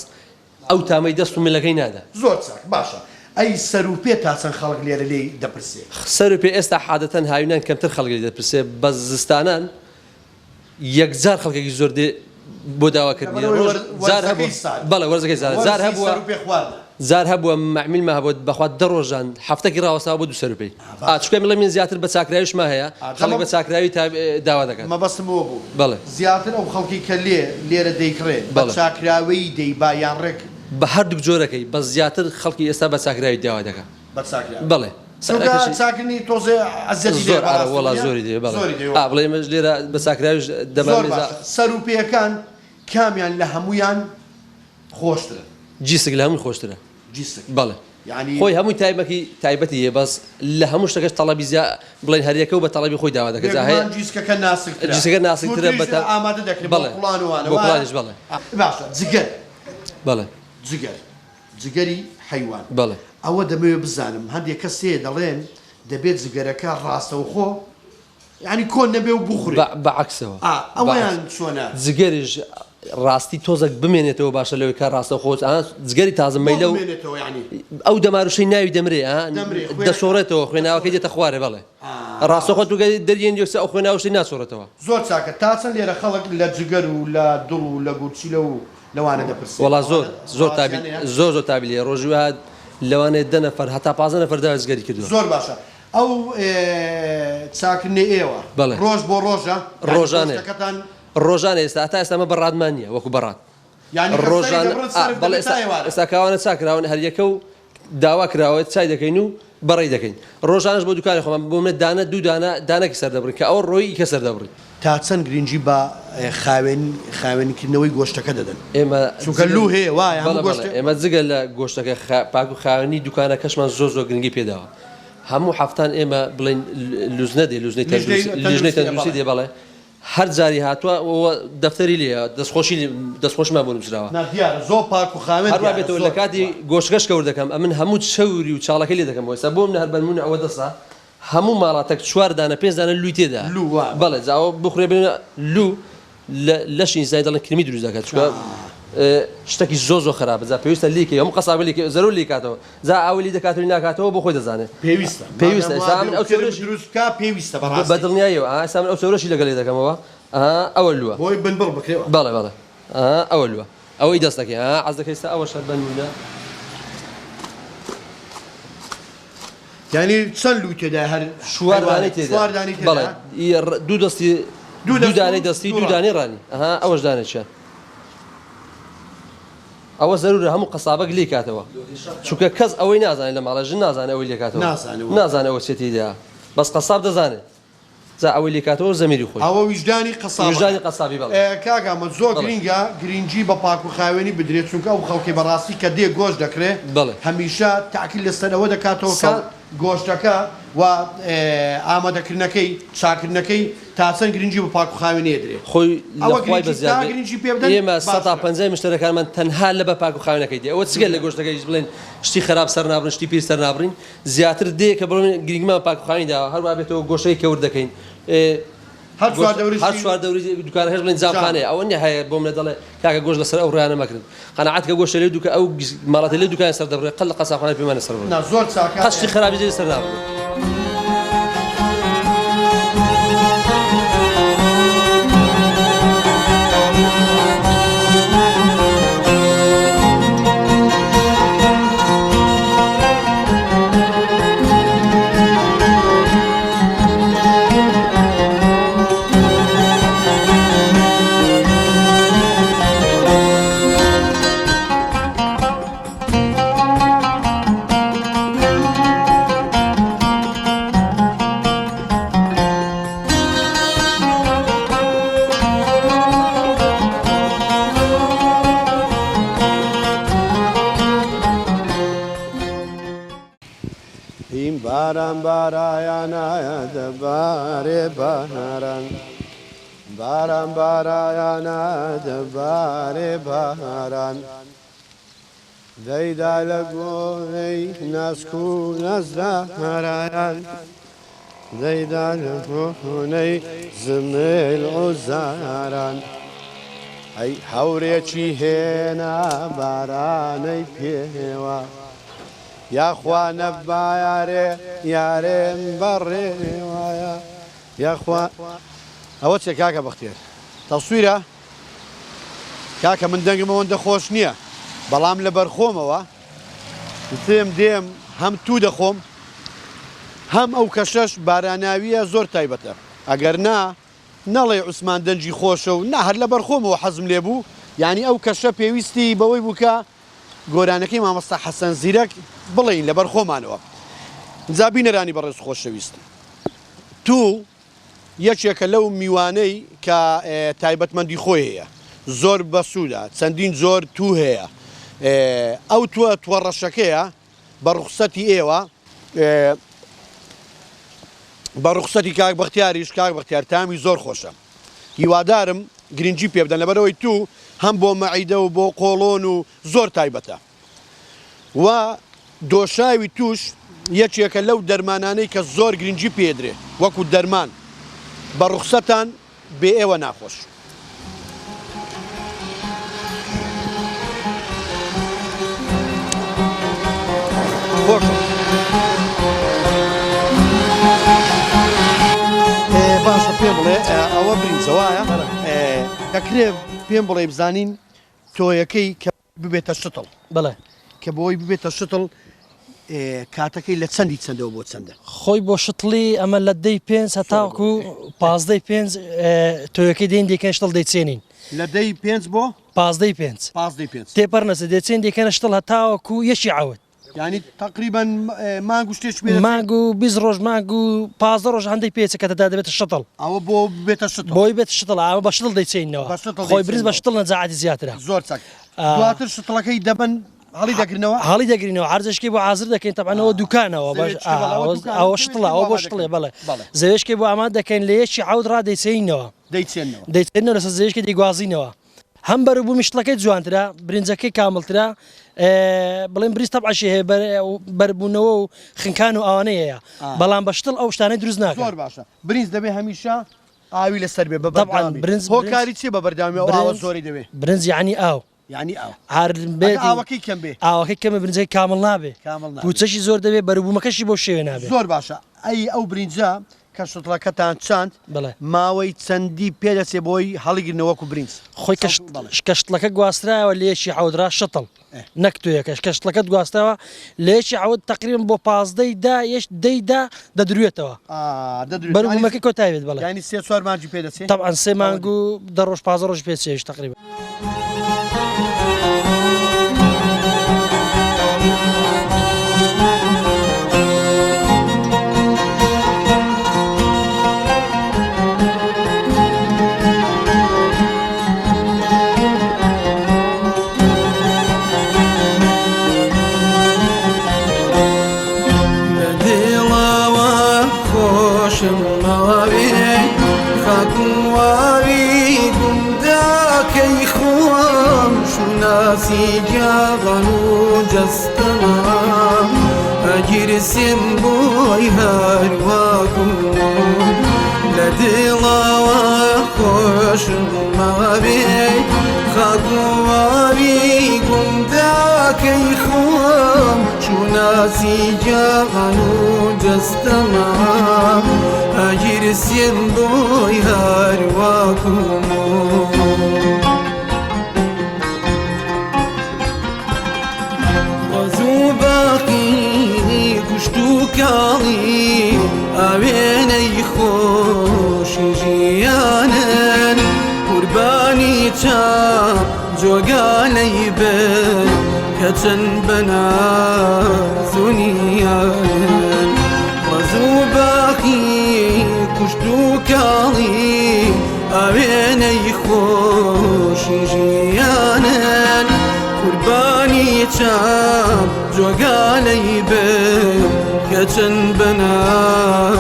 F: ئەو تامەی دەست و ملەکەی نادا
A: زۆر چاک باشە ئەی سەر و پێ تا چەند خەڵک لێرە لێی دەپرسێ
F: سەر و پێ ئێستا عادەتەن هاوینان کەمتر خەڵکی دەپرسێ بە زستانان یەکجار خەڵکێکی زۆر دێ بۆ داواکردنی زار هەبوو بەڵێ وەرزەکەی زار هەبووە زار هەبووە معمیلمە هەبوو بەخوا 10 ڕۆژان هەفتەکی ڕاوەستاوە بۆ 2 سەر و پێی چکە مڵێ من زیاتر بە چاکراویشما هەیە خەڵک بە چاکراوی داوا دەکەن
A: مەبەستمەوە بوو
F: بەڵێ
A: زیاتر ئەو خەڵکی کە لێرە دەیکڕێت بە چاکراوی دەیبا یان ڕێک
F: بە هەردوو جۆرەکەی بە زیاتر خەڵکی ئێستا بە چاکراوی داوا دەکەن بەڵێ
A: چاکنی تۆزێ
F: زۆر وڵا زۆری دێ بڵێ مەش لێرە بە چاکراویش دەبێت
A: سەر و پێیەکان کامیان لە هەمویان خۆشترە
F: جیسک لە هەمووی خۆشترە بەڵێ
A: یعنی
F: خۆی هەمووی تایبەتی هەیە بەس لە هەموو شتەکەش تەڵەبی بڵێن هەریەکە و بە تەڵەبی خۆی داوا دەکات هەیە
A: جیسکەکە ناسکترە
F: جیسکەکە ناسکترە بە
A: ئامادە دەکرێت بۆ
F: پڵانیش بەڵێ
A: باشە جگەر
F: بەڵێ
A: جگەری حیوان
F: بەڵێ
A: ئەوە دەمەوێت بزانم هەندێک کەسێ دەڵێن دەبێت جگەرەکە ڕاستەوخۆ یعنی کۆن نەبێ و بخورێ
F: بەعکسەوە
A: ئەوەیان چۆنە
F: جگەریش ڕاستی تۆزێک بمێنێتەوە باشە لەوەی کار ڕاستە خۆت جگەری تازە مەیلە و ئەو دەماروشەی ناوی دەمرێ دەسۆڕێتەوە خوێناوەکەی دێتە خوارێ بەڵێ ڕاستە خۆت وگە دەریێن دیۆکسە ئەو خوێناوشەی ناسۆڕێتەوە
A: زۆر چاکە تا چەند لێرە خەڵک لە جگەر و لە دڵ و لە گورچیلە و لەوانە دەپرسێت
F: وەڵا زۆر تابیلێ ڕۆژوە لەوانێت 10 نەفەر هەتا 15 نەفەر داوای جگەری کردووە
A: زۆر باشە ئەو چاکردنی ئێوە ڕۆژ بۆ ڕۆژە ڕۆژانە
F: ئێستا تا ئێستامە بەڕادمان نییە وەکو بەڕات ئێستا کاوانە چاکراون هەریەکە و داوا کراوە چای دەکەین و بەڕێی دەکەین ڕۆژانش بۆ دوکانی خۆمان بۆ منە دانە دوو دانەکی سەردەبڕین کە ئەو ڕۆیی کە سەردەبڕین
A: تا چەند گرنگی بە خاوێنکردنەوەی گۆشتەکە دەدەن
F: ئێمە
A: چونکە لو هەیە وایە هەموو گۆشت
F: ئێمە جگە لە گۆشتەکە پاک و خاوێنی دوکانە کەشمان زۆر گرنگی پێداوە هەموو هەفتان ئێمە بڵین لوز نەدێ لوزنەی تەندروستی دێ بەڵێ هەر جاری هاتووە دەفتەری لێ دەستخۆشمان بۆ نووسراوە
A: زۆر پاک و خاوێن
F: هەروە بێتەوە لە کاتی گۆشتەکەش کەور دەکەم ئەمن هەموو چەوری و چاڵەکە لێ دەکەم وەستا بۆم هەر بەنمونە ئەوە دەسا هەموو ماڵاتێک 4 دانە 5 دانە لوی تێدا بەڵێ جاوە بخورێ بێنە لو لەش ئینسانی دەڵێن کرمی دروست دەکات چونکە شتێکی زۆر خراپە جا پێویستە لیکە هەموو قەسابە لیکە زەرور لیکاتەوە جا ئاولی دەکاتەوەی ناکاتەوە بۆ خۆی دەزانێت پێویستە ئێستا من ئەو
A: دروستکە پێویستە
F: بەدڵنیایەوە ئێستا من ئەو چۆرەشی لەگەڵی دەکەمەوە ئەوە لووە
A: بۆی بنبڕ بکرێەوە
F: بەڵێ ئەوە لووە ئەوەی دەست دەکەی عەز دەکەی ئێستا ئەوە شەر بنمونە
A: یعنی چەند لوو تێدا هەر
F: شواردانی تێدا بەڵێ دوو دەستی دوو دانەی دەستی دوو دانەی ڕانی ئەوەش دانێکە ئەوە زەرورە هەموو قەسابەک لێ کاتەوە چونکە کەس ئەوەی نازانێت لە ماڵەژن نازانێت ئەوەی لێ کاتەوە نازانێت ئەوە چێتیدا بەس قەساب دەزانێت جا ئەوەی لێ کاتەوە زەمیری خۆی
A: ئەوە ویژدانی
F: قەسابی بەڵێ
A: کاکەمە زۆر گرینگە گرنگی بە پاک و خاوێنی بدرێت چونکە ئەو خەڵکی بەڕاستی کە دێ گۆشت دەکرێت هەمیشە تاکیل لەسەرەوە دەکاتەوە کە گۆشتەکە و ئامادەکردنەکەی چاکردنەکەی تا چەند گرنگی بە پاک و خاوێنی دەدرێت
F: خۆی لەخوای بەزیاد ئێمە 150 مشتەرەکانمان تەنها لە بە پاک و خاوێنەکەی دێ ئەوە چگەل لە گۆشتەکەی بڵێن شتی خراپ سەر نابڕن شتی پیر سەر نابڕین زیاتر دێ کە بڵێن گرنگمان پاک و خاوێنی داوە هەروە بێتەوە گۆشەی کەور دەکەین
A: هەر
F: چوار دەوری دوکان هەر بڵێن جاخانەیە ئەوە نیە هەیە بۆم لە دەڵێ کاکە گۆشت لەسەر ئەو ڕیانە مەکرد قەنەعەت کە گۆشتە لێ دوکە ئەو ماڵاتە لێ دوکان سەر دەبڕێت قەل لە قەسابخانە پێمانە سەر بڕێت
A: زۆر چاکە
F: هەشتی خراپی جێ سەر نابڕێت
A: باران بارایانە دەبارێ بەهاران باران بارایانە دەبارێ بەهاران دەیدا لە گۆرەی ناسک و نەزراران دەیدا لە گۆرەی زمێل و زاران ئەی هەورێکی هێنا بارانەی پێوە یاخوا نەبایارێ یارێم بەڕێ وایە یاخوا ئەوە چێ کاکە بەختێر تەسویرە کاکە من دەنگم ئەوەندە خۆش نییە بەڵام لە بەرخۆمەوە دێم هەم تو دەخۆم هەم ئەو کەشەش باراناویە زۆر تایبەتە ئەگەر نا نەڵێ عوسمان دەنجی خۆشە و نا هەر لە بەرخۆمەوە حەزم لێ بوو یعنی ئەو کەشە پێویستی بەوەی بووکە گۆرانەکەی مامەستا حەسەن زیرەک بڵین لە بەرخۆمانەوە جابی نەرانی بەڕێز خۆشەویست تو یەکێکە لەو میوانەی کە تایبەتمەندی خۆی هەیە زۆر بەسوودە چەندین زۆر تو هەیە ئەو توە ڕەشەکەیە بە ڕوخسەتی ئێوە بە ڕوخسەتی کاک بەختیاریش کاک بەختیار تامی زۆر خۆشە هیوادارم گرنگی پێ بدەن لەبەرەوەی تو هەم بۆ مەعیدە و بۆ قۆڵۆن و زۆر تایبەتە و دۆشاوی توش یەکێکە لەو دەرمانانەی کە زۆر گرنگی پێدرێ وەکو دەرمان بە ڕوخسەتان بێ ئێوە ناخۆش باشە پێم بڵێ ئەوە برینزەوایە دەکرێ پێم بڵێ بزانین تۆیەکەی کە ببێتە شتڵ
G: بڵێ
A: کە بۆی ببێتە شتڵ کاتەکەی لە چەندی چەندەوە بۆ چەندە
G: خۆی بۆ شتڵی ئەمە لە دەی 5 هەتاکو 5 تۆیەکەی دێن دیکەن شتڵ دەیچێنین
A: لە دەی 5 بۆ
G: 5
A: 5
G: تێپەر نەسە دەچێن دیکەنە شتڵ هەتاوەکو یەشی عەوت
A: یعنی تقریبا مانگو شتێک بێت
G: مانگو 20 ڕۆژ مانگو 15 ڕۆژ هەندێک پێچەکەتەدا دەبێتە شتڵ
A: ئەوە بۆ بێتە شت
G: بۆی بێت شتڵ ئەوە بە شتڵ دەیچینەوە خۆی برنج بە شتڵ نەجاعاتی زیاترە
A: زۆر چاک دواتر شتڵەکەی دەبن هەڵی دەگرنەوە
G: هەڵی دەگرینەوە عرضشکی بۆ حاضر دەکەین تەبانەوە دوکانەوە ئەوە شتڵە ئەوە بۆ شتڵێ بڵێ زەوێشکی بۆ ئامان دەکەین لە یەکی عود ڕا دەیچینەوە دەیچێنەوە لەسەر زەوێشکی دەیگوازینەوە هەم بەرەبوو میشتڵەکەی جوانترە برنجەکەی کاملترە بڵێن بریز تەبعشی هەیە بەربوونەوە و خنکان و ئەوانەیە بەڵام بە شتڵ ئەو شتانەی دروست ناکە
A: زۆر باشە برنج دەبێ هەمیشە ئاوی لەسەر بێ بە هۆکاری چی بە بەردامی ئەوە زۆری دەبێ
G: برنج یعنی ئاو
A: یعنی ئاو
G: ئاوەکەی کەم بێ ئاوەکەی کەمە برنجەکەی کامل نابێ پوچەشی زۆر دەبێ بەربوومەکەشی بۆ شێوێ نابێ
A: زۆر باشە ئەو برنجە کە شتڵەکەتان چاند ماوەی چەندی پێدەچێ بۆی هەڵیگرنەوەکو برنج
G: خۆی کەشتڵەکە گواستراوە لێشی حودرا شتڵ نەکتویەکەش کەشتڵەکەت گواستەوە لێشی عود تقریبا بۆ 15 دەیدا دەدروێتەوە بەربوومەکەی کۆتای بێت بەڵێ
A: ینی 3-4 مانگی پێدەچێت
G: طبعا 3 مانگ و 10 ڕۆژ 15 ڕۆژ پێچێش تقریبا
B: جاغن وجستنا أجرسم بوي هارواكم لدلا وخوش ما بي خاكوا بيكم ذاك يخوم شو ناسي جاغن وجستنا أجرسم بوي هارواكم كاڵی ئاوێنەی خۆشی ژیانن قوربانی چاو جۆگانەی بن کە چەند بەنازونیانن وەزوو باقی کوشت و کاڵی ئاوێنەی خۆشی ژیانن قوربانی چاو جۆگانەی بن کە چەند بەنازونیانن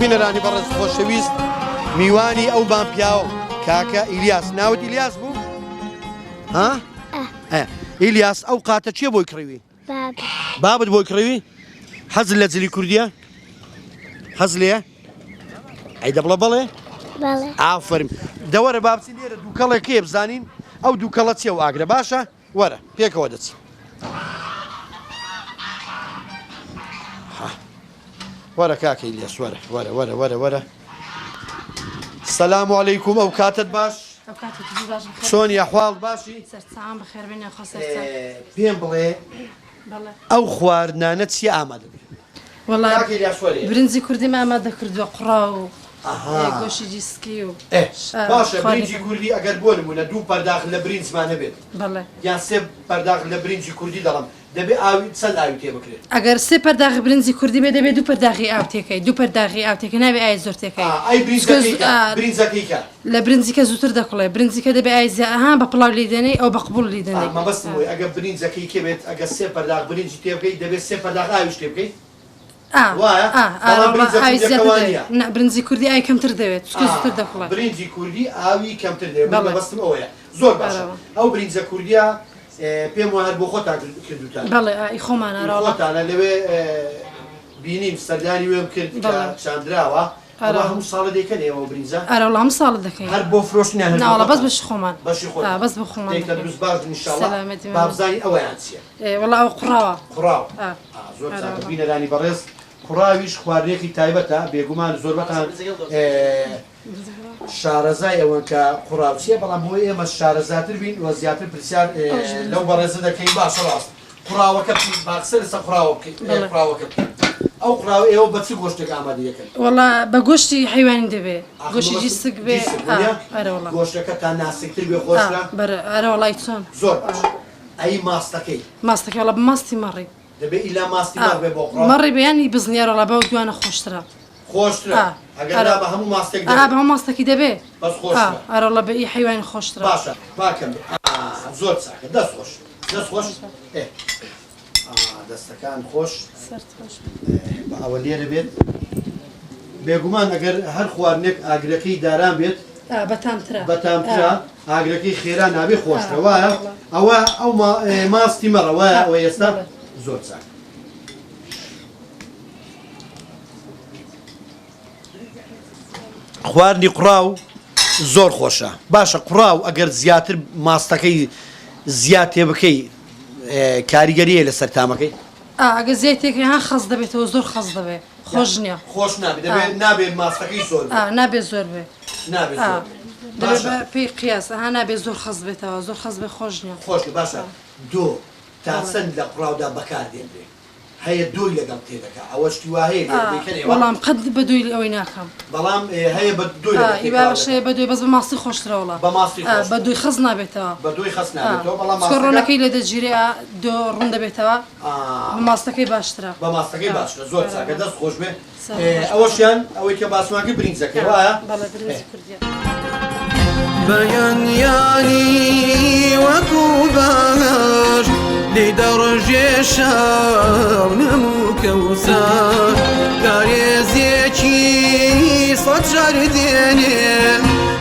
A: بینەرانی بەڕێز خۆشەویست میوانی ئەو بانپیاوە کاکە ئیلیاس ناوت ئیلیاس بوو؟ ها؟ ئیلیاس ئەو قاتە چییە بۆی کڕیوی؟ بابت بۆی کڕیوی؟ حەزت لە جلی کوردیە؟ حەز لێە؟ ئەی دەبڵە بەڵێ؟
H: بەڵێ
A: ئافەرم دەوەرە بابچی لێرە دووکەڵێکێ بزانین ئەو دووکەڵە چیە و ئاگرە باشە؟ وەرە پێکەوە دەچی وەرە کاکە ئیلیاس وەرە سەلام عەلەیکوم ئەو کاتت باش؟ چۆن ئەحواڵ باشی؟ پێم بڵێ ئەو خواردنانە چی ئامادە بێ؟
I: برنجی کوردیم ئامادە کردووە قوڕا و گۆشی جیسکی و
A: باشە برنجی کوردی ئەگەر بۆ نمونە 2 پەرداخ لە برنجمانە بێت یان 3 پەرداخ لە برنجی کوردی دەڵم دەبێ ئاوی چەند ئاوی تێ بکرێت
I: ئەگەر 3 پەرداخی برنجی کوردی بێ دەبێت 2 پەرداخی ئاو تێکەی 2 پەرداخی ئاو تێکە نابێ ئای زۆر تێکەی
A: برنجەکەیکە
I: لە برنجیکە زووتر دەکڵێ برنجیکە دەبێ ئای ها بە پڵاو لی دێنەی ئەو بە قبول لی دێنەی
A: مەبەستم وی ئەگەر برنجەکەی کێ بێت ئەگەر 3 پەرداخ برنجی تێ بکەیت دەبێت 3 پەرداخ ئاویش تێ بکەیت
I: برنجی کوردی ئای کەمتر دەوێت زووتر دەکڵێت
A: برنجی کوردی ئاوی کەمتر دەوێت مەبەستم ئەوەیە زۆر باشە ئەو برنجە کوردیە پێم وایە بۆ خۆتان کردوتان
I: بەڵێ ئای
A: خۆمانە لەوێ بینیم سەردانی وێم کرد چاندراوە هەموو ساڵە دەیکەن ئێوە برنجە
I: ئەرەوڵ هەموو ساڵە دەکەین
A: هەر بۆ فرۆشتنیان
I: ناوەڵە بەس بەشی خۆمان بەس بە خۆمان
A: دروست باش ئینشاڵڵا بابزانی ئەوەیان چییە؟
I: وەڵا ئەو قوڕاوە
A: زۆر بینەرانی بەڕێز قوڕاویش خواردنێکی تایبەتە بێگومان زۆربەتان شارەزای ئەوە کە قوڕاوچیە بەڵام بۆ ئێمە شارەزاتر بین وە زیاتر پرسیار لەو بەڕێزە دەکەین باشە ڕاست قراوەکە باقسە لەسەر قراوەکە ئەو قراوە ئێوە بە چ گۆشتێک ئامادە دەکەن؟
I: وەڵا بە گۆشتی حیوانی دەبێ گۆشتی سک بێ
A: گۆشتەکەتان ناسکتر بێ خۆشرا
I: ئەرە وڵای چۆن
A: زۆر ئەی ماستەکەی
I: وڵا بە ماستی مەڕی
A: دەبێ ئیلا ماستی مەڕ بێ بۆ قراو
I: مەڕی بەیانی بزنیار وڵا بەو دوانە خۆشترە
A: ئەگەر بە هەموو ماستێک
I: بە هەموو ماستێکی دەبێ
A: بەس خۆشرا
I: ئەرە وڵا بە ئی حیوانی خۆشترە
A: باشە باکەم زۆر چاکە دەست خۆش دەستەکان خۆش بە ئەوە لێرە بێت بێگومان ئەگەر هەر خواردنێک ئاگرەکەی داران بێت بەتامترا ئاگرەکەی خێرا نابێ خۆشتە وایە ئەوە ئەو ماستی مەڕە وایە ئەوە ئێستا زۆر چاک خواردنی قڕاو زۆر خۆشە باشە قڕاو ئەگەر زیاتر ماستەکەی زیاتێ بکەی کاریگەریە لەسەر تامەکەی
I: ئەگە زیاتێکی هەن خەز دەبێتەوە زۆر خەز دەبێت خۆش نییە
A: خۆش نابێت ماستەکەی زۆر
I: نابێت زۆر بێ پێی قیاس ها نابێت زۆر خەز بێتەوە زۆر خەز بێ خۆش نییە
A: خۆش باشە دۆ تا چەند لە قڕاودا بەکاردێنرێ هەیە دۆی لەگەڵ تێدەکە ئەوەشتی وا هەیە
I: وەڵام قەت بە دوی ئەوەی ناکەم
A: بەڵام هەیە بە دوی
I: باشەیە بە دوی بەس بە ماستی خۆشترەوەڵە بە دوی خەز نابێتەوە
A: بە دوی خەز نابێتەوە بەڵام
I: ڕۆنەکەی لە دەگیرێ دۆ ڕوون دەبێتەوە بە ماستەکەی باشترە
A: بە ماستەکەی باشترە زۆر چاکە دەست خۆش بێ ئەوەشیان ئەوەی کە باسماکە برینجەکە وایە
B: بەیانیانی وەکو باش لێ دەڕژێ شاو نەموو کەوسەر کارێزێکی سەد شار دێنێ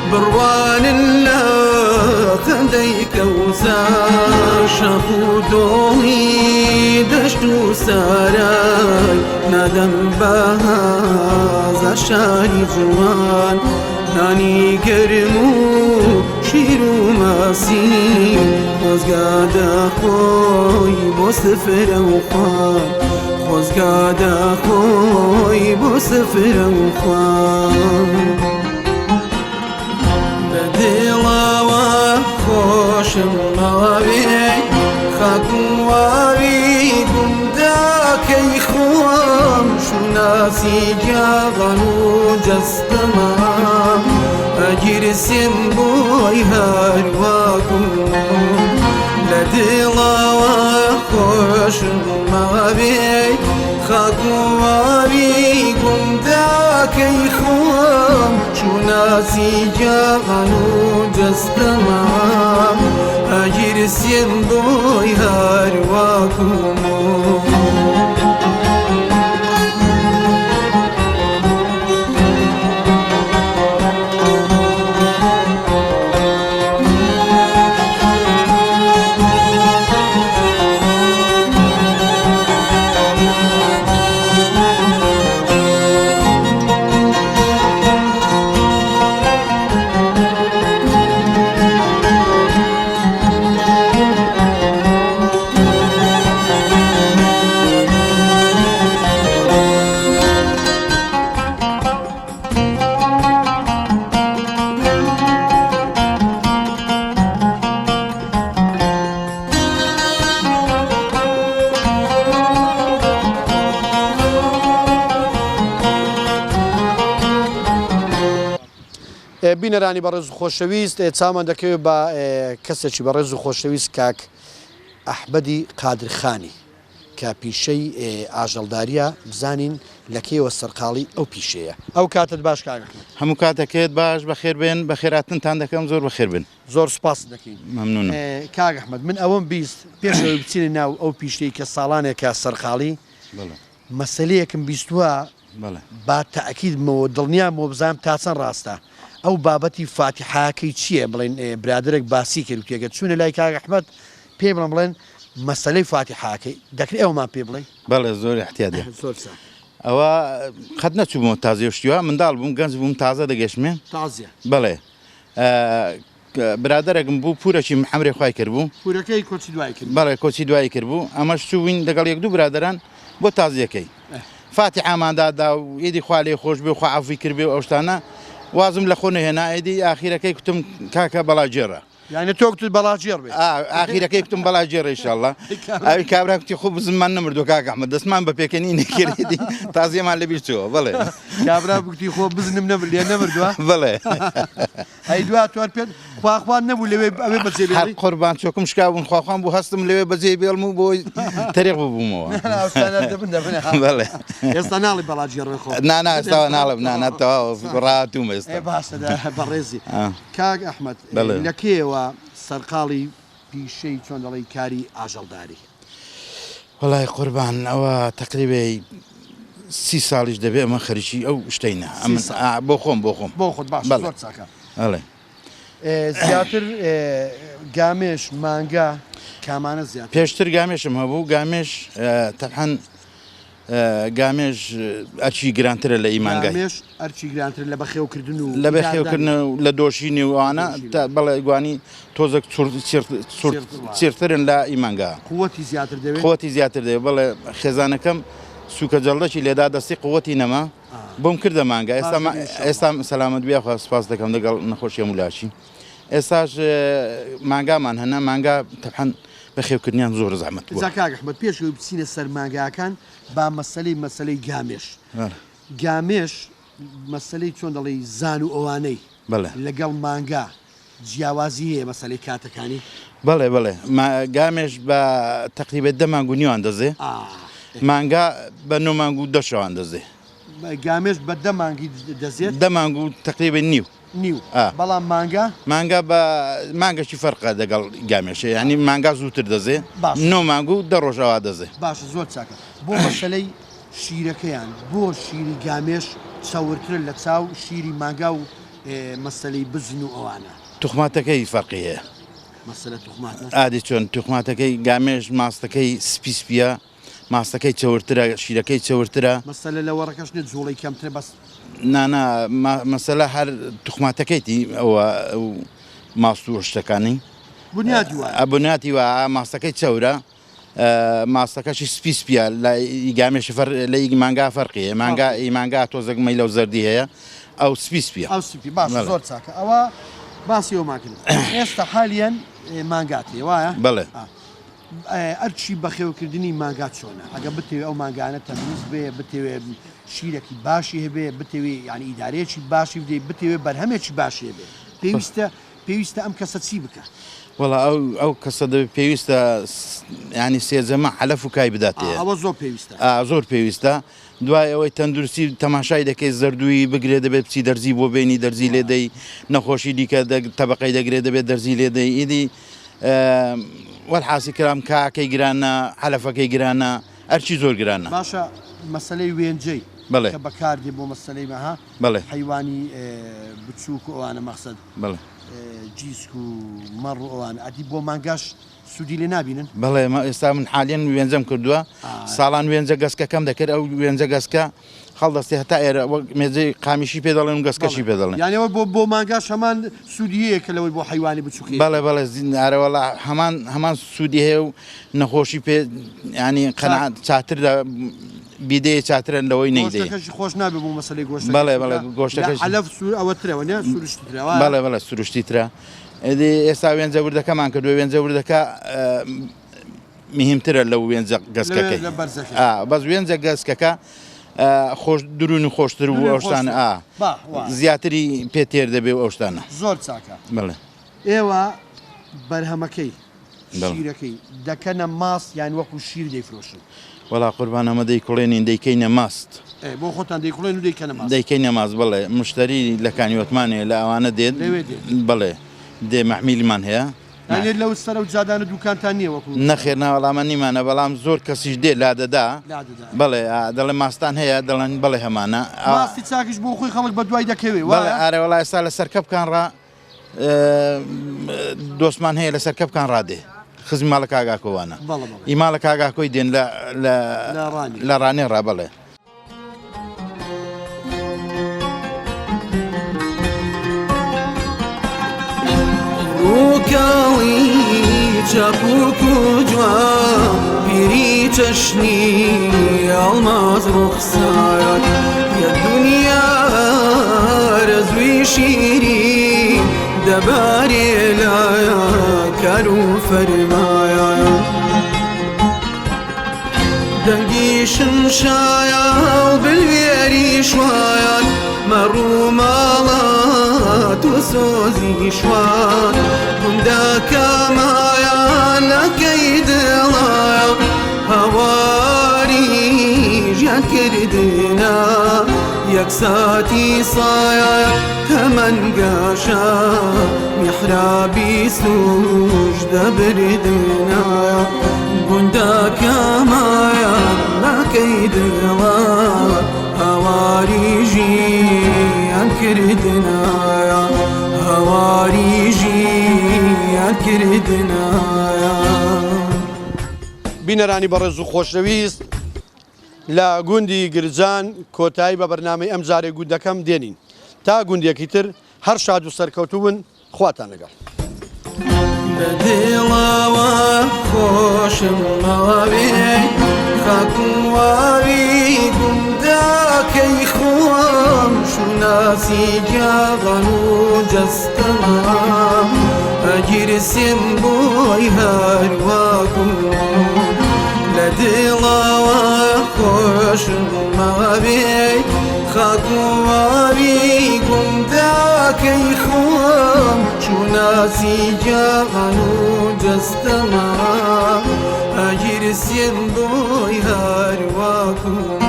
B: بڕوانن لە خەندەی کەوسەر شەق و دۆڵی دەشت و سارای نادەم بەهازە شاری جوان نانی گەرم و شیر و ماسی خۆزگادە خۆی بۆ سفرە و خوان خۆزگادە خۆی بۆ سفرە و خوان بە دڵەوە خۆشم ماوێ خاک و واوی گونداکەی خۆم شوناسی جاغان و جەستەما ئەگیرسێن بۆی هەرواکم لە دڵەوە خۆشم ماوێ خاک و واوی گونداکەی خۆم شوناسی جاغان و جەستەما ئەگیرسێن بۆی هەرواکم
A: بینەرانی بەڕێز و خۆشەویست چامان دەکەوێت بە کەسێکی بەڕێز و خۆشەویست کاک ئەحمەدی قادرخانی کە پیشەی ئاژەڵداریە بزانین لەکەیەوە سەرقاڵی ئەو پیشەیە ئەو کاتت باش کاک
H: هەموو کاتەکەت باش بەخێر بێن بە خێراتنتان دەکەم زۆر بەخێر بن
A: زۆر سپاس دەکەین
H: مەمنونم
A: کاک ئەحمەد من ئەوەم بیست پێشەوەی بچینە ناو ئەو پیشەی کە ساڵانێکە سەرقاڵی مەسەلەیەکم بیستووە با تەئەکیدمەوە دڵنیامەوە بزانم تا چەند ڕاستە ئەو بابەتی فاتحاکەی چییە بڵێن برادرێک باسی کرد کێگە چوونە لای کاک ئەحمەد پێ بڵێن بڵێن مەسەلەی فاتحاکەی دەکرێت ئەومان پێ بڵێ
H: بەڵێ زۆر احتیاجە ئەوە خەت نەچوومەوە تازە شتیوە منداڵ بووم گەنج بووم تازە دەگەشتمێ
A: تازە
H: بڵێ برادرێکم بوو پورەکی محەمرێ خوای کرد بوو
A: پورەکەی کۆچی دوای کرد
H: بەڵێ کۆچی دوای کرد بوو ئەمەش چووین لەگەڵ یەک دوو برادران بۆ تازیەکەی فاتحاماندادا و ئیدی خوا لێ خۆش بێ خوا عەفوی کرد بێ ئەو شتانە وازم لە خۆ نەهێنا ئیدی ئاخیرەکەی کوتم کاکە بەڵا جێڕە
A: يعني توقت بلاجير بي
H: آخر كيكتم بلاجير إن شاء الله أي كابرا كتي خوب زمان نمردو كاك أحمد دسمان ببيكنين كريدي تازي ما اللي بيشتوا بله
A: كابرا كتي خوب بزنم نمردو
H: بله
A: هاي دوات تواربين خواخوان نبو اللي أبي بزيبي
H: حق قربان شوكم شكاون خواخوان بو هستم اللي بزيبي المو بو تاريخ بو مو بله
A: يستنالي بلاجير خو
H: نا استوى نا تو راتو ما
A: إيه باش هذا بريزي كاك أحمد لكي وسرقالي في شيء شون الله كاري عجل داري
H: والله قربان أو تقريبا 6 سالش دبي ما خريجي أو اشتينا بوخم
A: باش زور ساكا
H: الله
A: زياتر قامش مانجا كمان زياتر
H: بيشتر قامش ما هو قامش طبعا قامش أرشي جرانتر اللي إيمان جاي
A: قامش أرشي جرانتر اللي بخيو كردنو
H: لدوشيني وأنا بلا إخواني توزك سيرترن لا إيمان جا قوتي زياتر ده بلا خزانة كم سوق جلدش اللي دا دستي قوتي نما بوم كرده مانجا استام سلامت بيا خاص فاز دكم دقل نخوش يوم لاشي استاج مانجا من هنا مانجا طبعا بخيو كرنيان زور زعمت
A: زكاك أحمد بيشو بسين السر مانجا كان مسألة قامش مسألة شون دلي زانو أواني لقل مانجا جیاوازیه مسئله کاتکانی
H: بله ما قامش با تقریبا 10 مانگو نیو اندازه مانگا با 9 مانگو دشو اندازه
A: قامش با 10 مانگی دزیت
H: 10 مانگو تقریبا نیو
A: بلا
H: مانگا با مانگا چی فرقه دقل قامش يعني مانگا زوتر دزه 9 مانگو دروجه دزه
A: باش زود ساکه بو مسئله شیرکیان بو شیری قامش تصورتر لتساو شیری مانگا و مسئله بزنو اوانا
H: تخماتكي فرقية
A: مسألة تخمات
H: عادي شون تخماتكي قامش ماستكي سبيسبيا ماستكي تشورترا شيركي تشورترا
A: مسألة لو وركش نتزولي كم ترى بس
H: نا مسألة هر تخماتكي تي أو ماستو اشتكاني بنياتي ماستكي تشورا ماستكاش سبيسبيا لا قامش لا مانجا فرقية مانجا توزق ميلو زردي هي أو سبيسبيا
A: باش زور ساكا أو باسيو ماكن استا حاليا مانجاتي وايا
H: بله
A: ارشي بخيو كردني مانجات شونا اگه بتوي او مانجانه تمييز به بتوي شيركي باشي به بتوي يعني اداري شي باشي بتوي برهمه شي باشي به بيوستا ام كساتسي بك
H: والله او كسد بيوستا يعني سي زمان حلف وكاي بداتي
A: او زور بيوستا
H: زور بيوستا دوای ئەوەی تەندروستی تەماشای دەکەی زەردووی بگرێ دەبێت بچی دەرزی بۆ بینی دەرزی لێدەی نەخۆشی دیکە تەبقەی دەگرێت دەبێت دەرزی لێدەی ئیدی وەرحاسی کرام کاکەی گرانە حەلەفەکەی گرانە ئەرچی زۆر گرانە
A: باشە مەسەلەی وێنجەی کە بەکاردێ بۆ مەسەلەی مەها حیوانی بچووک ئەوانە مەقسەد جیسک و مەڕ ئەوان ئەدی بۆ مانگاش سودی لێ نابینن
H: بەڵێ ئێستا من حالیان وێنجەم کردووە ساڵان وێنجە گەسکەکەم دەکرد ئەو وێنجە گەسکە خەڵدەستی هەتا ئێرە مێزەی قامیشی پێ دەڵێن و گەسکەشی پێ دەڵێن
A: یانەوە بۆ مانگاش هەمان سوودیەیە کە لەوەی بۆ حیوانی بچووکی
H: بەڵێ ئارەوەڵا هەمان سوودی هەیە و نەخۆشی پێ ینی قەنەعات چاتر بیدەیە چاترن لەوەی نەیدەی
A: خۆش نابێ بۆ مەسەلەی گۆشت
H: بەڵێ گۆشتەکەش
A: حەلەف ئەوە ترەوە نە سروشتی ترەوە
H: بەڵێ سروشتی ترە ئێستا وێنجە وردەکەمان کردووە وێنجە وردەکە مهمترە لەو وێنجە گەسکەکەی بەس وێنجە گەسکەکە خۆش درون و خۆشتر و ئەوشتانە زیاتری پێ تێر دەبێ و ئەوشتانە
A: زۆر چاکە
H: بڵێ
A: ئێوە بەرهەمەکەی شیرەکەی دەکەنە ماست یان وەکو شیر دەیفرۆشن
H: وەڵا قوربان ئەمە دەیکوڵێنین دەیکەینە ماست
A: بۆ خۆتان دەیکوڵێن و دەیکەنە ماست
H: دەیکەینە ماست بڵێ مشتری لە کانیوەتمانێ لە ئەوانە دێت بڵێ دێ مەحمیلمان هەیە
A: لەو سەر و جادانە دوکانتان نییە وەکو
H: نەخێر ناوەڵامە نیمانە بەڵام زۆر کەسیش دێ لادەدا بڵێ دەڵێ ماستان هەیە دەڵێن بڵێ هەمانە
A: ماستی چاکیش بۆ خۆی خەڵک بە دوای دەکەوێت
H: ئارە وڵای ئێستا لە سەرکە بکانڕا دۆستمان هەیە لە سەرکە بکان ڕادێ خزمی ماڵە کاگاکۆوانە ئیماڵە کاگاکۆی دێن لە ڕانێ ڕا بڵێ
B: ڕووکاڵی چاپوک و جوان پیری چەشنی ئەڵماز ڕوخسارات یە دنیا رەزوی شیری دەبارێ لایە كانوا فرمايا دنقي شمشايا وبالبيري شوايا مروا مالات وسوزي شوان ونداك مايا لكيد لايا هواري جا كردنا يكساتي صايا ثمن قاشا محرابي سوج دبردنا بنداك مايا لكيد لايا هواري جي كردنا هواري جي كردنا
A: بینەرانی بەڕێز و خۆشەویست لە گوندی گرجان کۆتایی بە بەرنامەی ئەم جارێ گوندەکەم دێنین تا گوندێکی تر هەر شاد و سەرکەوتوو بن خواتان لەگەڵ
B: بەدڵەوە خۆشم ماوێ خاکوواوی گوندەکەی خۆم شوناسی گیاغەن و جەستەما ئەگیرسیم بۆی هەروەکوم لە دڵەوە خۆشم ماوێ خاکوواوی گوندەکەی خۆم شوناسی گیاغەن و جەستەما ئەگیرسیم بۆی هەروەکوم